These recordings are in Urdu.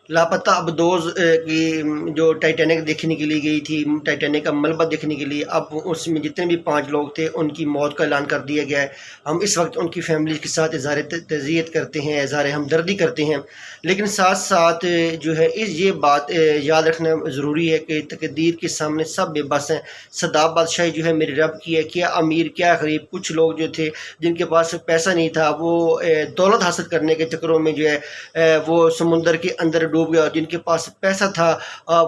لاپتہ ابدوز کی جو ٹائٹینک دیکھنے کے لیے گئی تھی، ٹائٹینک کا ملبہ دیکھنے کے لیے، اب اس میں جتنے بھی 5 لوگ تھے ان کی موت کا اعلان کر دیا گیا ہے۔ ہم اس وقت ان کی فیملی کے ساتھ اظہار تعزیت کرتے ہیں، اظہار ہمدردی کرتے ہیں، لیکن ساتھ ساتھ جو ہے یہ بات یاد رکھنا ضروری ہے کہ تقدیر کے سامنے سب بے بس ہیں۔ صدا بادشاہی جو ہے میرے رب کی ہے، کیا امیر کیا غریب۔ کچھ لوگ جو تھے جن کے پاس پیسہ نہیں تھا، وہ دولت حاصل کرنے کے چکروں میں جو ہے وہ سمندر کے اندر ڈوب گیا، جن کے پاس پیسہ تھا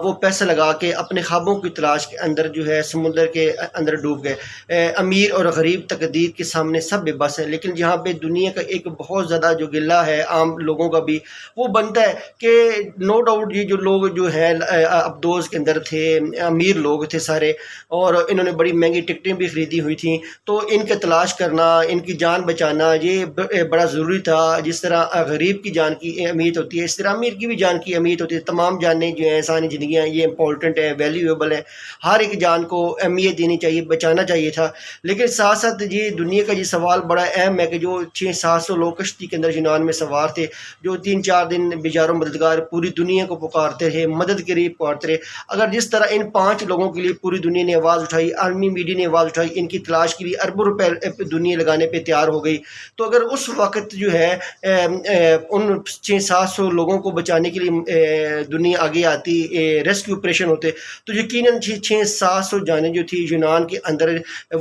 وہ پیسہ لگا کے اپنے خوابوں کی تلاش کے اندر جو ہے سمندر کے اندر ڈوب گئے۔ امیر اور غریب تقدیر کے سامنے سب بے بس ہیں، لیکن جہاں پہ دنیا کا ایک بہت زیادہ جو گلہ ہے عام لوگوں کا بھی، وہ بنتا ہے کہ نو ڈاؤٹ یہ جو لوگ جو ہیں ابدوز کے اندر تھے، امیر لوگ تھے سارے، اور انہوں نے بڑی مہنگی ٹکٹیں بھی خریدی ہوئی تھیں، تو ان کا تلاش کرنا، ان کی جان بچانا یہ بڑا ضروری تھا۔ جس طرح غریب کی جان کی اہمیت ہوتی ہے، اس طرح امیر کی بھی جان کی اہمیت ہوتی ہے۔ تمام جانیں جو ہیں انسانی زندگیاں یہ امپورٹنٹ ہیں، ویلیویبل ہیں، ہر ایک جان کو اہمیت دینی چاہیے، بچانا چاہیے تھا۔ لیکن ساتھ ساتھ یہ دنیا کا یہ سوال بڑا اہم ہے کہ جو 600-700 لوگ کشتی کے اندر یونان میں سوار تھے، جو 3-4 دن بیچاروں مددگار پوری دنیا کو پکارتے رہے، مدد کے لیے پکارتے رہے، اگر جس طرح ان 5 لوگوں کے لیے پوری دنیا نے آواز اٹھائی، عالمی میڈیا نے آواز اٹھائی، ان کی تلاش کے لیے اربوں روپے دنیا لگانے پہ تیار ہو گئی، تو اگر اس وقت جو ہے ان 600-700 لوگوں کو بچانے کے لیے دنیا آگے آتی، ریسکیو آپریشن ہوتے، تو یقیناً 600-700 جانیں جو تھی یونان کے اندر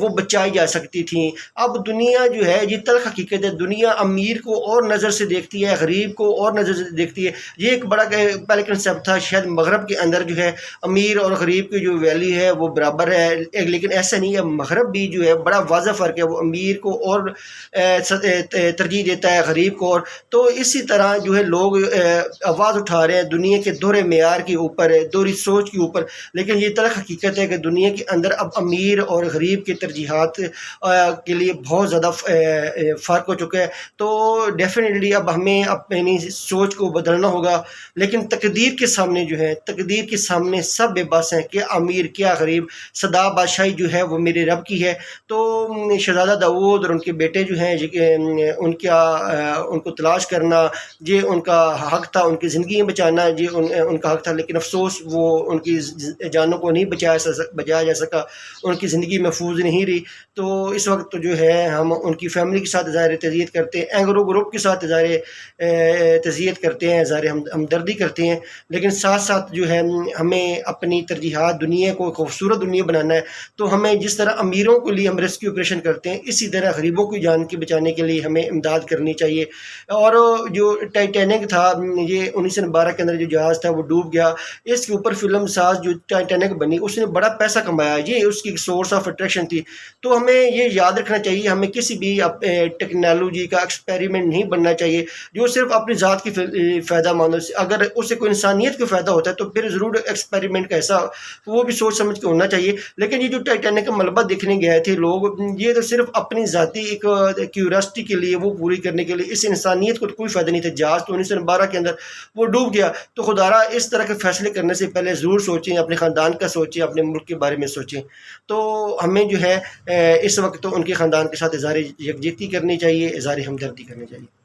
وہ بچائی جا سکتی تھیں۔ اب دنیا جو ہے یہ تلخ حقیقت ہے، دنیا امیر کو اور نظر سے دیکھتی ہے، غریب کو اور نظر سے دیکھتی ہے۔ یہ ایک بڑا پہلے کنسیپٹ تھا، شاید مغرب کے اندر جو ہے امیر اور غریب کی جو ویلیو ہے وہ برابر ہے، لیکن ایسا نہیں ہے۔ مغرب بھی جو ہے بڑا واضح فرق ہے، وہ امیر کو اور ترجیح دیتا ہے، غریب کو اور۔ تو اسی طرح جو ہے لوگ آواز اٹھا رہے ہیں دنیا کے دوہرے معیار کے اوپر، دوہری سوچ کے اوپر، لیکن یہ تلخ حقیقت ہے کہ دنیا کے اندر اب امیر اور غریب کی ترجیحات کے لیے بہت زیادہ فرق ہو چکا ہے۔ تو ڈیفینیٹلی اب ہمیں اپنی سوچ کو بدلنا ہوگا، لیکن تقدیر کے سامنے جو ہے، تقدیر کے سامنے سب بے بس ہیں، کیا امیر کیا غریب۔ صدا بادشاہی جو ہے وہ میرے رب کی ہے۔ تو شہزادہ داؤد اور ان کے بیٹے جو ہیں ان کو تلاش کرنا یہ ان کا حق تھا، ان کی زندگی بچانا یہ ان کا حق تھا، لیکن افسوس وہ ان کی جانوں کو نہیں بچایا جا سکا، ان کی زندگی محفوظ نہیں رہی۔ تو اس وقت جو ہے ہم ان کی فیملی کے ساتھ اظہار تعزیت کرتے ہیں، اینگرو گروپ کے ساتھ اظہار تعزیت کرتے ہیں، اظہار ہمدردی کرتے ہیں، لیکن ساتھ ساتھ جو ہے ہمیں اپنی ترجیحات، دنیا کو خوبصورت دنیا بنانا ہے، تو ہمیں جس طرح امیروں کے لیے ہم ریسکیو آپریشن کرتے ہیں، اسی طرح غریبوں کی جان کے بچانے کے لیے ہمیں امداد کرنی چاہیے۔ اور جو ٹائٹینک تھا، یہ 1912 کے اندر جو جہاز تھا وہ ڈوب گیا، اس کے اوپر فلم ساز جو ٹائٹینک بنی اس نے بڑا پیسہ کمایا، یہ اس کی سورس آف اٹریکشن تھی۔ تو ہمیں یہ یاد رکھنا چاہیے، ہمیں کسی بھی ٹیکنالوجی کا ایکسپیریمنٹ نہیں بننا چاہیے جو صرف اپنی ذات کی فائدہ مند ہو۔ اگر اس سے کوئی انسانیت کو فائدہ ہوتا ہے تو پھر ضرور ایکسپیریمنٹ کا ایسا وہ بھی سوچ سمجھ کے ہونا چاہیے۔ لیکن یہ جو ٹائٹینک کا ملبہ دیکھنے گئے تھے لوگ، یہ تو صرف اپنی ذاتی ایک کیوریاسٹی کے لیے، وہ پوری کرنے کے لیے، اس انسانیت کو کوئی فائدہ نہیں تھا۔ جہاز تو 1912 کے اندر وہ ڈوب گیا، تو خدارا اس طرح کے فیصلے کرنے سے پہلے ضرور سوچیں، اپنے خاندان کا سوچیں، اپنے ملک کے بارے میں سوچیں۔ تو ہمیں جو ہے اس وقت تو ان کے خاندان کے ساتھ اظہار یکجہتی کرنی چاہیے، اظہار ہمدردی کرنی چاہیے۔